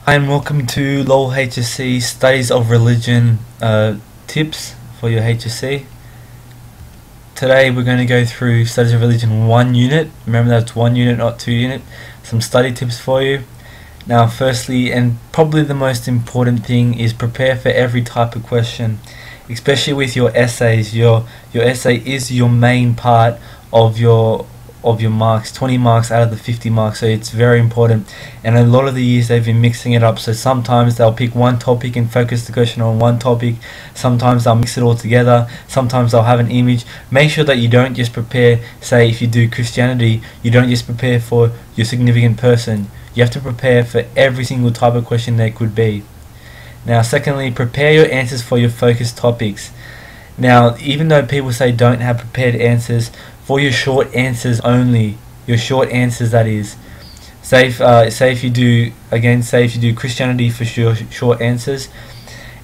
Hi and welcome to LOLhsc Studies of Religion tips for your HSC. Today we're going to go through Studies of Religion 1 unit. Remember that's 1 unit, not 2 unit. Some study tips for you. Now firstly, and probably the most important thing, is prepare for every type of question. Especially with your essays. Your essay is your main part of your marks, 20 marks out of the 50 marks, so it's very important. And a lot of the years they've been mixing it up, so sometimes they'll pick one topic and focus the question on one topic, sometimes they'll mix it all together, sometimes they'll have an image. Make sure that you don't just prepare, say if you do Christianity, you don't just prepare for your significant person, you have to prepare for every single type of question there could be. Now secondly, prepare your answers for your focus topics. Now even though people say don't have prepared answers, for your short answers only, your short answers that is, say if you do Christianity for short answers,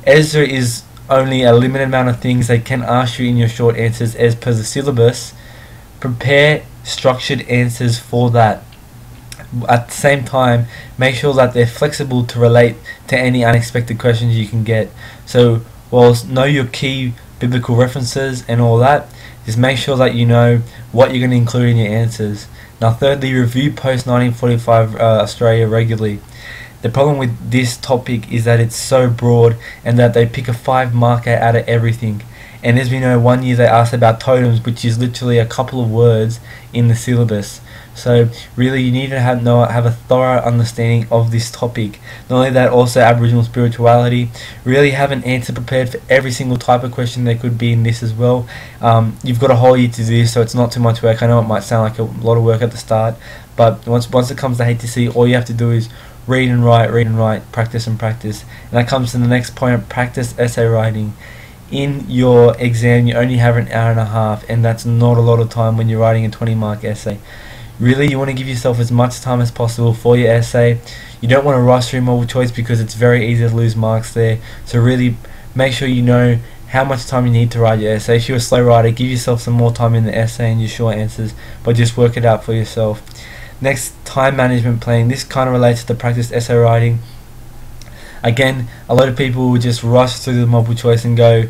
Ezra is only a limited amount of things they can ask you in your short answers as per the syllabus. Prepare structured answers for that. At the same time, make sure that they're flexible to relate to any unexpected questions you can get. So whilst know your key biblical references and all that, just make sure that you know what you're going to include in your answers. Now thirdly, review post 1945 Australia regularly. The problem with this topic is that it's so broad and that they pick a 5 marker out of everything. And as we know, one year they asked about totems, which is literally a couple of words in the syllabus. So really you need to have a thorough understanding of this topic. Not only that, also Aboriginal spirituality. Really have an answer prepared for every single type of question there could be in this as well. You've got a whole year to do this, so it's not too much work. I know it might sound like a lot of work at the start, but once it comes to HSC, all you have to do is read and write, practice and practice. And that comes to the next point, practice essay writing. In your exam you only have an hour and a half, and that's not a lot of time when you're writing a 20-mark essay. Really, you want to give yourself as much time as possible for your essay. You don't want to rush through multiple choice because it's very easy to lose marks there. So really make sure you know how much time you need to write your essay. If you're a slow writer, give yourself some more time in the essay and your short answers, but just work it out for yourself. Next, time management planning. This kind of relates to practice essay writing. Again, a lot of people will just rush through the multiple choice and go,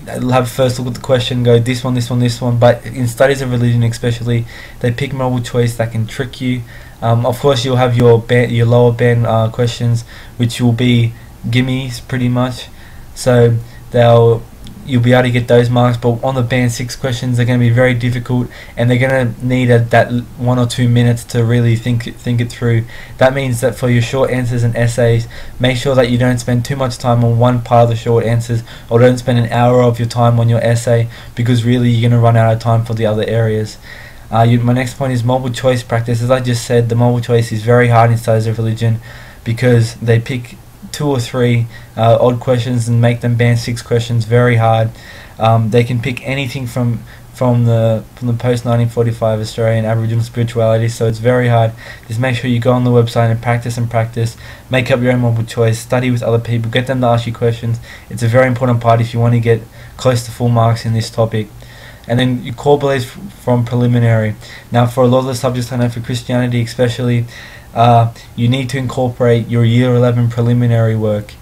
have a first look at the question, go this one, but in studies of religion especially, they pick multiple choice that can trick you. Of course you'll have your lower band questions, which will be gimmies pretty much, so you'll be able to get those marks, but on the band 6 questions they're going to be very difficult and they're going to need that 1 or 2 minutes to really think it through. That means that for your short answers and essays, make sure that you don't spend too much time on one part of the short answers, or don't spend an hour of your time on your essay, because really you're going to run out of time for the other areas. My next point is multiple choice practice. As I just said, the multiple choice is very hard in studies of religion because they pick 2 or 3 odd questions and make them band 6 questions. Very hard. They can pick anything from the post 1945 Australian Aboriginal spirituality, so it's very hard. Just make sure you go on the website and practice, make up your own multiple choice, study with other people, get them to ask you questions. It's a very important part if you want to get close to full marks in this topic. And then your core beliefs from preliminary. Now for a lot of the subjects, I know for Christianity especially, you need to incorporate your year 11 preliminary work,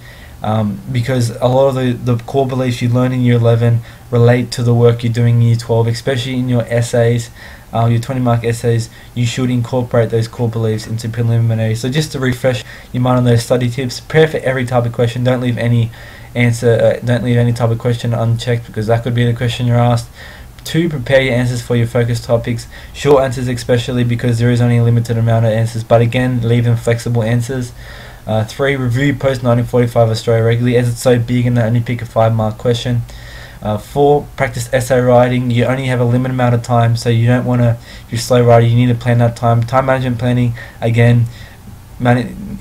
because a lot of the core beliefs you learn in year 11 relate to the work you're doing in year 12, especially in your essays, your 20-mark essays. You should incorporate those core beliefs into preliminary. So just to refresh your mind on those study tips, prepare for every type of question. Don't leave any type of question unchecked, because that could be the question you're asked. 2, prepare your answers for your focus topics, short answers especially, because there is only a limited amount of answers, but again, leave them flexible answers. 3, review post 1945 Australia regularly, as it's so big and they only pick a 5-mark question. 4, practice essay writing. You only have a limited amount of time, so you don't want to, if you're a slow writer, you need to plan that time. Time management planning, again,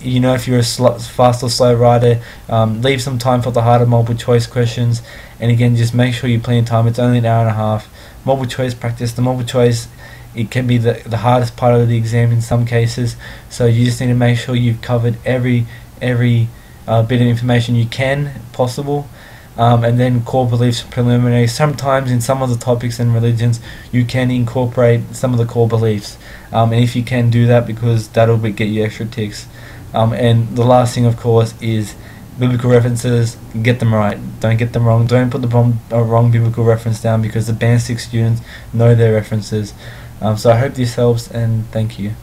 you know, if you're a fast or slow writer, leave some time for the harder multiple choice questions, and again just make sure you plan time. It's only an hour and a half. Multiple choice practice. The multiple choice, it can be the hardest part of the exam in some cases, so you just need to make sure you've covered every bit of information you can possible. And then core beliefs preliminary. Sometimes in some of the topics and religions you can incorporate some of the core beliefs, and if you can do that, because that'll get you extra ticks. And the last thing, of course, is biblical references. Get them right. Don't get them wrong. Don't put the wrong biblical reference down, because the Band 6 students know their references. So I hope this helps, and thank you.